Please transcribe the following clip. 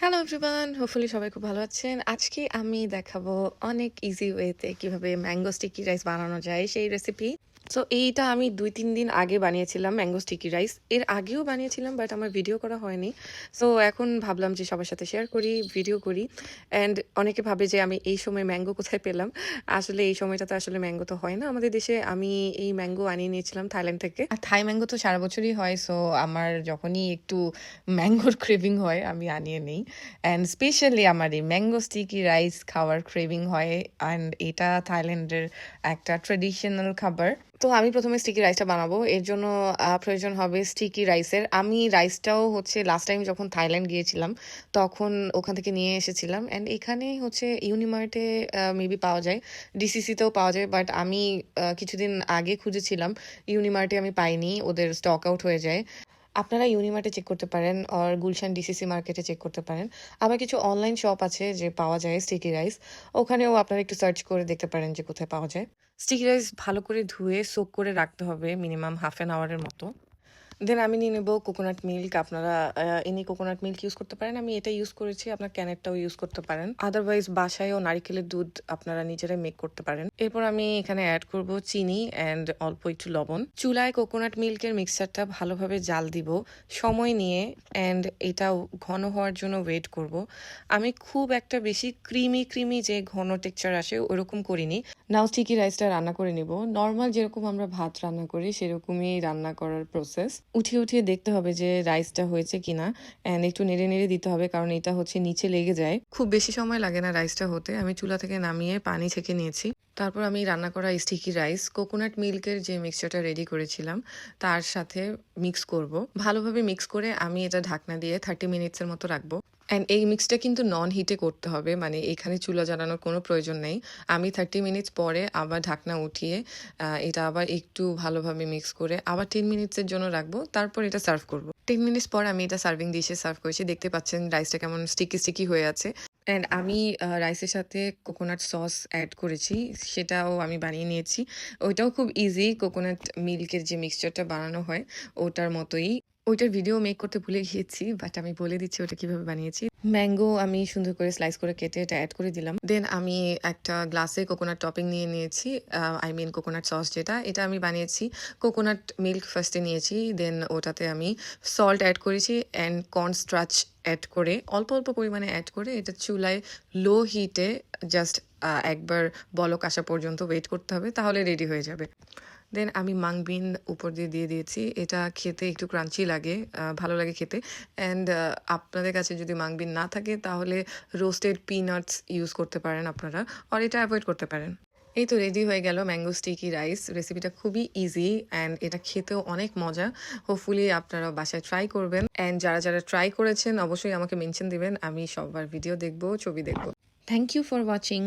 Hello everyone, hopefully সবাই খুব ভালো আছেন। আজকে আমি দেখাবো অনেক ইজি ওয়েতে কিভাবে ম্যাঙ্গো স্টিকি রাইস বানানো যায় সেই রেসিপি। সো এইটা আমি ২-৩ দিন আগে বানিয়েছিলাম ম্যাঙ্গো স্টিকি রাইস। এর আগেও বানিয়েছিলাম বাট আমার ভিডিও করা হয়নি। সো এখন ভাবলাম যে সবার সাথে শেয়ার করি, ভিডিও করি। অ্যান্ড অনেকে ভাবে যে আমি এই সময় ম্যাঙ্গো কোথায় পেলাম। আসলে এই সময়টাতে আসলে ম্যাঙ্গো তো হয় না আমাদের দেশে। আমি এই ম্যাঙ্গো আনিয়ে নিয়েছিলাম থাইল্যান্ড থেকে। আর থাই ম্যাঙ্গো তো সারা বছরই হয়। সো আমার যখনই একটু ম্যাঙ্গোর ক্রেভিং হয় আমি আনিয়ে নেই। অ্যান্ড স্পেশালি আমার এই ম্যাঙ্গো স্টিকি রাইস খাওয়ার ক্রেভিং হয়। অ্যান্ড এটা থাইল্যান্ডের একটা ট্রেডিশনাল খাবার। তো আমি প্রথমে স্টিকি রাইসটা বানাবো। এর জন্য প্রয়োজন হবে স্টিকি রাইসের। আমি রাইসটাও হচ্ছে লাস্ট টাইম যখন থাইল্যান্ড গিয়েছিলাম তখন ওখান থেকে নিয়ে এসেছিলাম। অ্যান্ড এখানে হচ্ছে ইউনিমার্টে মেবি পাওয়া যায়, ডিসিসিতেও পাওয়া যায়। বাট আমি কিছুদিন আগে খুঁজেছিলাম, ইউনিমার্টে আমি পাইনি, ওদের স্টক আউট হয়ে যায়। আপনারা ইউনিমার্টে চেক করতে পারেন আর গুলশান ডিসিসি মার্কেটে চেক করতে পারেন। আবার কিছু অনলাইন শপ আছে যে পাওয়া যায় স্টিকি রাইস। ওখানেও আপনারা একটু সার্চ করে দেখতে পারেন যে কোথায় পাওয়া যায়। স্টিকি রাইস ভালো করে ধুয়ে সোক করে রাখতে হবে মিনিমাম হাফ অ্যান আওয়ারের মতো। দেন আমি নিয়ে নেব কোকোনাট মিল্ক। আপনারা এনি কোকোনাট মিল্ক ইউজ করতে পারেন। আমি এটা ইউজ করেছি, আপনার ক্যানেরটাও ইউজ করতে পারেন। আদারওয়াইজ বাসায়ও নারিকেলের দুধ আপনারা নিজেরাই মেক করতে পারেন। এরপর আমি এখানে অ্যাড করব চিনি অ্যান্ড অল্প একটু লবণ। চুলায় কোকোনাট মিল্কের মিক্সচারটা ভালোভাবে জাল দিব সময় নিয়ে। অ্যান্ড এটা ঘন হওয়ার জন্য ওয়েট করব। আমি খুব একটা বেশি ক্রিমি যে ঘন টেক্সচার আসে ওরকম করিনি। নাও স্টিকি রাইসটা রান্না করে নিব। নর্মাল যেরকম আমরা ভাত রান্না করি সেরকমই রান্না করার প্রসেস। উঠিয়ে দেখতে হবে যে রাইসটা হয়েছে কিনা। অ্যান্ড একটু নেড়ে দিতে হবে কারণ এটা হচ্ছে নিচে লেগে যায়। খুব বেশি সময় লাগে না রাইসটা হতে। আমি চুলা থেকে নামিয়ে পানি ছেঁকে নিয়েছি। তারপর আমি রান্না করা স্টিকি রাইস কোকোনাট মিল্কের যে মিক্সচারটা রেডি করেছিলাম তার সাথে মিক্স করব। ভালোভাবে মিক্স করে আমি এটা ঢাকনা দিয়ে 30 মিনিটসের মতো রাখবো। অ্যান্ড এই মিক্সটা কিন্তু নন হিটে করতে হবে, মানে এখানে চুলা জ্বালানোর কোনো প্রয়োজন নেই। আমি 30 মিনিটস পরে আবার ঢাকনা উঠিয়ে এটা আবার একটু ভালোভাবে মিক্স করে আবার 10 মিনিটসের জন্য রাখবো। তারপর এটা সার্ভ করব। 10 মিনিটস পর আমি এটা সার্ভিং ডিশে সার্ভ করেছি। দেখতে পাচ্ছেন রাইসটা কেমন স্টিকি হয়ে আছে। অ্যান্ড আমি রাইসের সাথে কোকোনাট সস অ্যাড করেছি, সেটাও আমি বানিয়ে নিয়েছি। ওইটাও খুব ইজি, কোকোনাট মিল্কের যে মিক্সচারটা বানানো হয় ওটার মতোই। ওইটার ভিডিও মেক করতে ভুলে গিয়েছি, বাট আমি বলে দিচ্ছি ওটা কিভাবে বানিয়েছি। ম্যাঙ্গো আমি সুন্দর করে স্লাইস করে কেটে এটা অ্যাড করে দিলাম। দেন আমি একটা গ্লাসে কোকোনাট টপিং নিয়ে নিয়েছি, আই মিন কোকোনাট সস যেটা, এটা আমি বানিয়েছি। কোকোনাট মিল্ক ফার্স্টে নিয়েছি, দেন ওটাতে আমি সল্ট অ্যাড করেছি অ্যান্ড কর্নস্টার্চ অ্যাড করে অল্প পরিমাণে অ্যাড করে এটা চুলায় লো হিটে জাস্ট একবার বলক আসা পর্যন্ত ওয়েট করতে হবে, তাহলে রেডি হয়ে যাবে। দেন আমি মাং বিন উপর দিয়ে দিয়েছি। এটা খেতে একটু ক্রাঞ্চি লাগে, ভালো লাগে খেতে। অ্যান্ড আপনাদের কাছে যদি মাং বিন না থাকে তাহলে রোস্টেড পিনাটস ইউজ করতে পারেন আপনারা, আর এটা অ্যাভয়েড করতে পারেন। এই তো রেডি হয়ে গেল ম্যাঙ্গো স্টিকি রাইস। রেসিপিটা খুবই ইজি অ্যান্ড এটা খেতেও অনেক মজা। হোপফুলি আপনারা বাসায় ট্রাই করবেন। অ্যান্ড যারা ট্রাই করেছেন অবশ্যই আমাকে মেনশন দিবেন, আমি সবার ভিডিও দেখবো, ছবি দেখবো। Thank you for watching.